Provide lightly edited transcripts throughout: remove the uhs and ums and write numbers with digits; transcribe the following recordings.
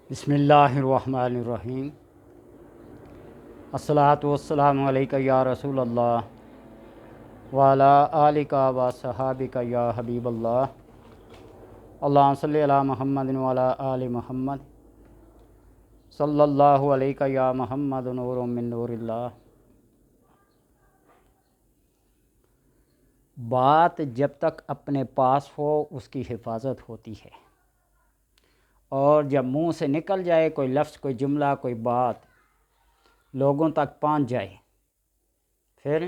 بسم اللہ الرحمن الرحیم۔ الصلاۃ والسلام علیکہ یا رسول اللہ وعلی آلک و صحابک یا حبیب اللہ۔ اللہم صلی علی محمد وعلی آل محمد صلی اللہ علیکہ یا محمد نور من نور اللہ۔ بات جب تک اپنے پاس ہو اس کی حفاظت ہوتی ہے، اور جب منہ سے نکل جائے کوئی لفظ، کوئی جملہ، کوئی بات لوگوں تک پہنچ جائے، پھر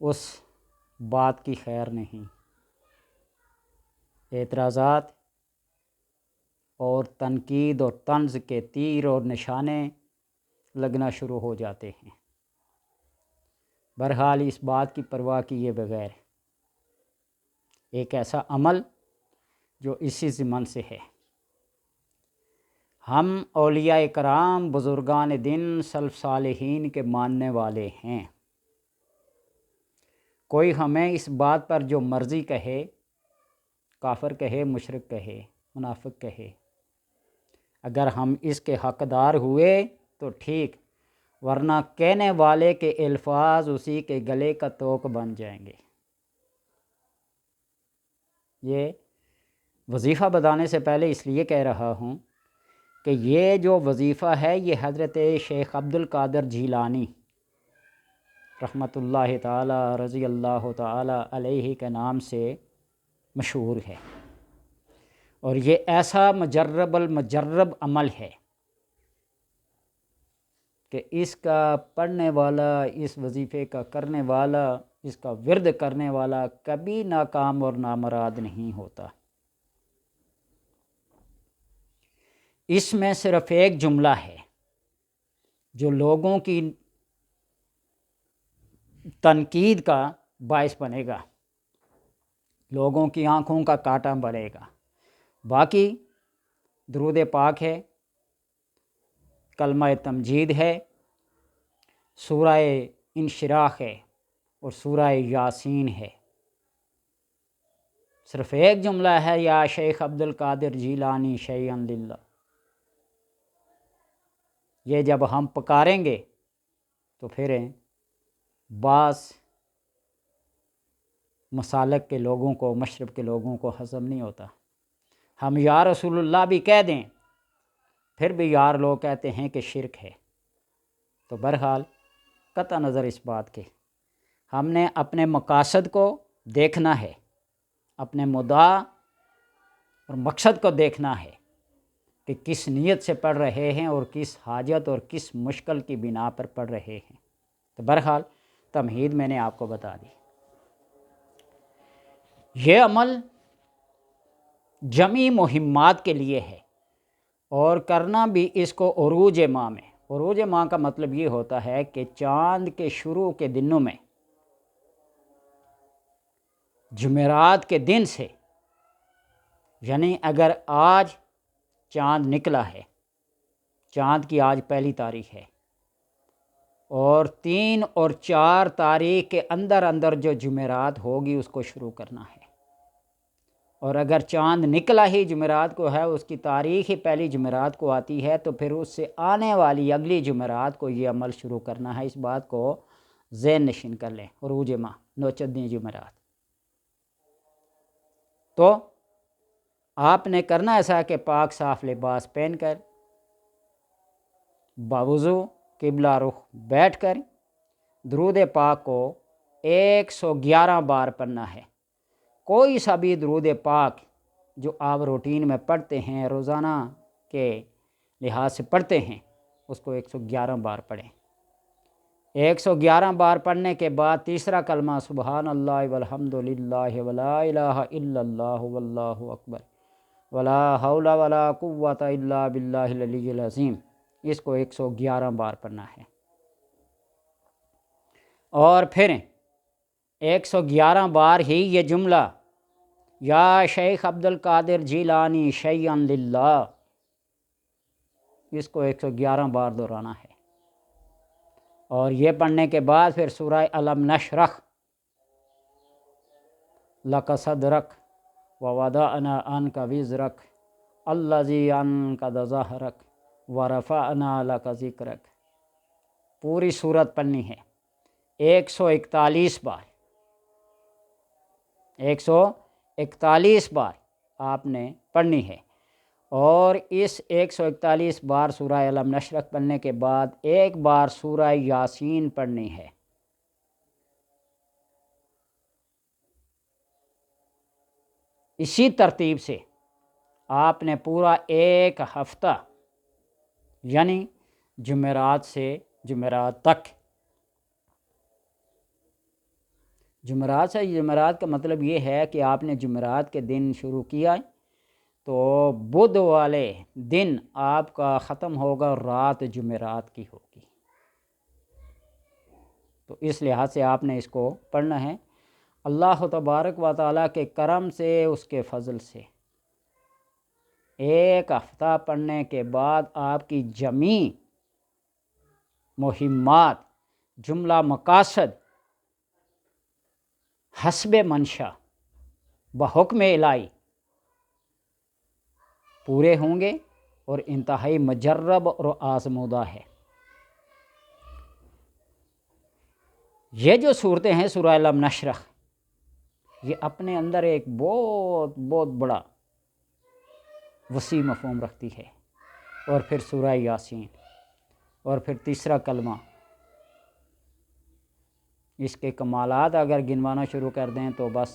اس بات کی خیر نہیں۔ اعتراضات اور تنقید اور طنز کے تیر اور نشانے لگنا شروع ہو جاتے ہیں۔ بہرحال اس بات کی پرواہ کیے بغیر ایک ایسا عمل جو اسی ضمن سے ہے۔ ہم اولیاء کرام، بزرگان دین، سلف صالحین کے ماننے والے ہیں۔ کوئی ہمیں اس بات پر جو مرضی کہے، کافر کہے، مشرک کہے، منافق کہے، اگر ہم اس کے حقدار ہوئے تو ٹھیک، ورنہ کہنے والے کے الفاظ اسی کے گلے کا توق بن جائیں گے۔ یہ وظیفہ بتانے سے پہلے اس لیے کہہ رہا ہوں کہ یہ جو وظیفہ ہے یہ حضرت شیخ عبد القادر جیلانی رحمۃ اللہ تعالی رضی اللہ تعالی علیہ کے نام سے مشہور ہے، اور یہ ایسا مجرب المجرب عمل ہے کہ اس کا پڑھنے والا، اس وظیفے کا کرنے والا، اس کا ورد کرنے والا کبھی ناکام اور نامراد نہیں ہوتا۔ اس میں صرف ایک جملہ ہے جو لوگوں کی تنقید کا باعث بنے گا، لوگوں کی آنکھوں کا کانٹا بنے گا۔ باقی درود پاک ہے، کلمہ تمجید ہے، سورہ انشراح ہے اور سورہ یاسین ہے۔ صرف ایک جملہ ہے، یا شیخ عبد القادر جیلانی شیئا للہ۔ یہ جب ہم پکاریں گے تو پھر بعض مسالک کے لوگوں کو، مشرب کے لوگوں کو ہضم نہیں ہوتا۔ ہم یا رسول اللہ بھی کہہ دیں، پھر بھی یار لوگ کہتے ہیں کہ شرک ہے۔ تو بہرحال قطع نظر اس بات کے، ہم نے اپنے مقاصد کو دیکھنا ہے، اپنے مدعا اور مقصد کو دیکھنا ہے کہ کس نیت سے پڑھ رہے ہیں اور کس حاجت اور کس مشکل کی بنا پر پڑھ رہے ہیں۔ تو بہرحال تمہید میں نے آپ کو بتا دی۔ یہ عمل جمی مہمات کے لیے ہے، اور کرنا بھی اس کو عروج ماہ میں۔ عروج ماہ کا مطلب یہ ہوتا ہے کہ چاند کے شروع کے دنوں میں، جمعرات کے دن سے، یعنی اگر آج چاند نکلا ہے، چاند کی آج پہلی تاریخ ہے، اور 3 اور 4 تاریخ کے اندر اندر جو جمعرات ہوگی اس کو شروع کرنا ہے۔ اور اگر چاند نکلا ہی جمعرات کو ہے، اس کی تاریخ ہی پہلی جمعرات کو آتی ہے، تو پھر اس سے آنے والی اگلی جمعرات کو یہ عمل شروع کرنا ہے۔ اس بات کو ذہن نشین کر لیں، عروج ماہ، نوچندی جمعرات۔ تو آپ نے کرنا ایسا کہ پاک صاف لباس پہن کر، باوضو، قبلہ رخ بیٹھ کر درود پاک کو 111 بار پڑھنا ہے۔ کوئی سا بھی درود پاک جو آپ روٹین میں پڑھتے ہیں، روزانہ کے لحاظ سے پڑھتے ہیں، اس کو 111 بار پڑھیں۔ 111 بار پڑھنے کے بعد تیسرا کلمہ سبحان اللہ والحمد للہ ولا الہ الا اللہ واللہ اکبر ولا حول ولا قوۃ الا باللہ العلی العظیم، اس کو 111 بار پڑھنا ہے۔ اور پھر 111 بار ہی یہ جملہ یا شیخ عبد القادر جیلانی شیئا للہ، اس کو 111 بار دہرانا ہے۔ اور یہ پڑھنے کے بعد پھر سورہ الم نشرح، لک صدرک ووضعنا عنک وزرک الذی انقض ظہرک ورفعنا لک ذکرک، پوری صورت پڑھنی ہے 141 بار، 141 بار آپ نے پڑھنی ہے۔ اور اس 141 بار سورہ علم نشرح پڑھنے کے بعد ایک بار سورہ یاسین پڑھنی ہے۔ اسی ترتیب سے آپ نے پورا ایک ہفتہ، یعنی جمعرات سے جمعرات تک، جمعرات سے جمعرات کا مطلب یہ ہے کہ آپ نے جمعرات کے دن شروع کیا تو بدھ والے دن آپ کا ختم ہوگا، رات جمعرات کی ہوگی۔ تو اس لحاظ سے آپ نے اس کو پڑھنا ہے۔ اللہ تبارک و تعالیٰ کے کرم سے، اس کے فضل سے ایک ہفتہ پڑھنے کے بعد آپ کی جمیع مہمات، جملہ مقاصد حسب منشا بحکم الہی پورے ہوں گے، اور انتہائی مجرب اور آزمودہ ہے۔ یہ جو صورتیں ہیں سورہ علم نشرح، یہ اپنے اندر ایک بہت بہت بڑا وسیع مفہوم رکھتی ہے۔ اور پھر سورہ یاسین، اور پھر تیسرا کلمہ، اس کے کمالات اگر گنوانا شروع کر دیں تو بس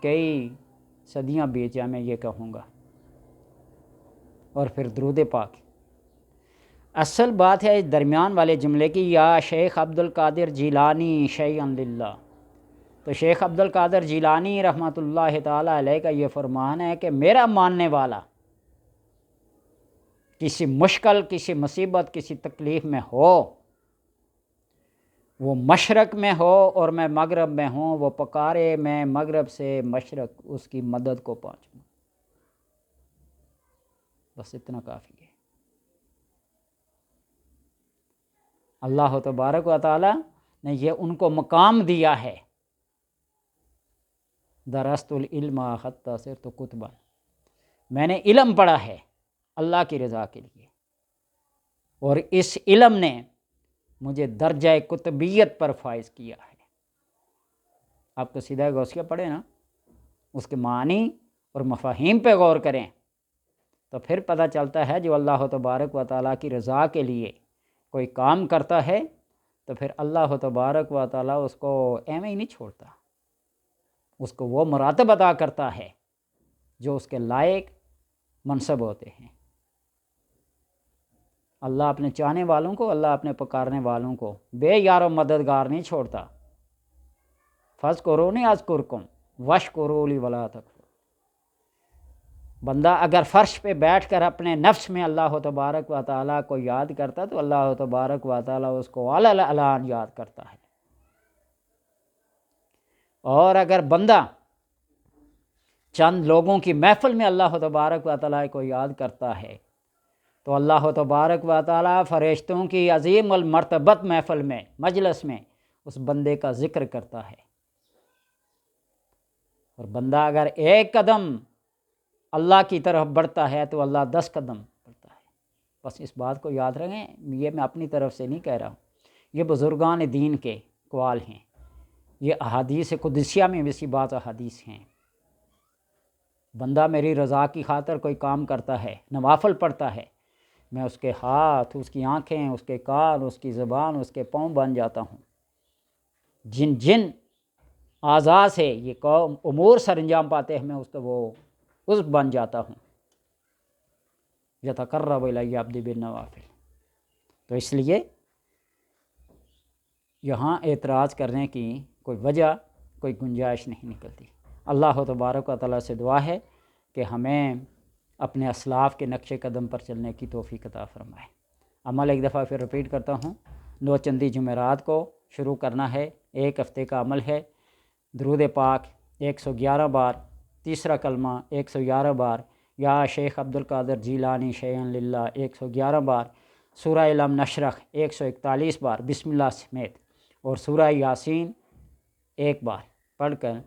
کئی صدیاں بیت جائیں، میں یہ کہوں گا۔ اور پھر درود پاک۔ اصل بات ہے اس درمیان والے جملے کی، یا شیخ عبد القادر جیلانی شیئا للہ، تو شیخ عبد القادر جیلانی رحمۃ اللہ تعالیٰ علیہ کا یہ فرمان ہے کہ میرا ماننے والا کسی مشکل، کسی مصیبت، کسی تکلیف میں ہو، وہ مشرق میں ہو اور میں مغرب میں ہوں، وہ پکارے، میں مغرب سے مشرق اس کی مدد کو پہنچوں، بس اتنا کافی ہے۔ اللہ تبارک و تعالی نے یہ ان کو مقام دیا ہے، درست العلم حتی صرت کتبا، میں نے علم پڑھا ہے اللہ کی رضا کے لیے، اور اس علم نے مجھے درجہ کتبیت پر فائز کیا ہے۔ آپ تو سیدھا غوثیہ پڑھیں نا، اس کے معنی اور مفاہیم پہ غور کریں تو پھر پتہ چلتا ہے جو اللہ تبارک و تعالیٰ کی رضا کے لیے کوئی کام کرتا ہے تو پھر اللہ تبارک و تعالیٰ اس کو ایویں ہی نہیں چھوڑتا، اس کو وہ مراتب عطا کرتا ہے جو اس کے لائق منصب ہوتے ہیں۔ اللہ اپنے چاہنے والوں کو، اللہ اپنے پکارنے والوں کو بے یار و مددگار نہیں چھوڑتا۔ فَاذْكُرُونِی أَذْكُرْكُمْ وَاشْكُرُوا لِی وَلَا تَکْفُرُونِ۔ بندہ اگر فرش پہ بیٹھ کر اپنے نفس میں اللہ تبارک و تعالیٰ کو یاد کرتا تو اللہ تبارک و تعالیٰ اس کو علی العلان یاد کرتا ہے، اور اگر بندہ چند لوگوں کی محفل میں اللہ تبارک و تعالیٰ کو یاد کرتا ہے تو اللہ تبارک و تعالیٰ فرشتوں کی عظیم المرتبت محفل میں، مجلس میں اس بندے کا ذکر کرتا ہے۔ اور بندہ اگر ایک قدم اللہ کی طرف بڑھتا ہے تو اللہ 10 قدم بڑھتا ہے۔ بس اس بات کو یاد رکھیں، یہ میں اپنی طرف سے نہیں کہہ رہا ہوں، یہ بزرگان دین کے اقوال ہیں، یہ احادیث قدسیہ میں بھی بات احادیث ہیں۔ بندہ میری رضا کی خاطر کوئی کام کرتا ہے، نوافل پڑھتا ہے، میں اس کے ہاتھ، اس کی آنکھیں، اس کے کان، اس کی زبان، اس کے پاؤں بن جاتا ہوں۔ جن جن اعضاء سے یہ قوم امور سر انجام پاتے ہیں میں اس کا وہ عضو بن جاتا ہوں۔ یتقرب الی عبدی بالنوافل۔ تو اس لیے یہاں اعتراض کرنے کی کوئی وجہ، کوئی گنجائش نہیں نکلتی۔ اللہ تبارک و تعالیٰ سے دعا ہے کہ ہمیں اپنے اسلاف کے نقش قدم پر چلنے کی توفیق عطا فرمائے۔ عمل ایک دفعہ پھر رپیٹ کرتا ہوں، نوچندی جمعرات کو شروع کرنا ہے، ایک ہفتے کا عمل ہے۔ درود پاک 111 بار، تیسرا کلمہ 111 بار، یا شیخ عبد القادر جیلانی شیئا للہ 111 بار، سورہ علم نشرح 141 بار بسم اللہ سمیت، اور سورہ یاسین ایک بار پڑھ کر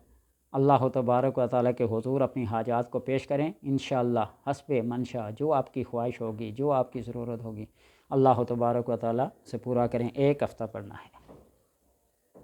اللہ تبارک و تعالیٰ کے حضور اپنی حاجات کو پیش کریں، انشاءاللہ حسب منشا، جو آپ کی خواہش ہوگی، جو آپ کی ضرورت ہوگی، اللہ تبارک و تعالیٰ سے پورا کریں۔ ایک ہفتہ پڑھنا ہے۔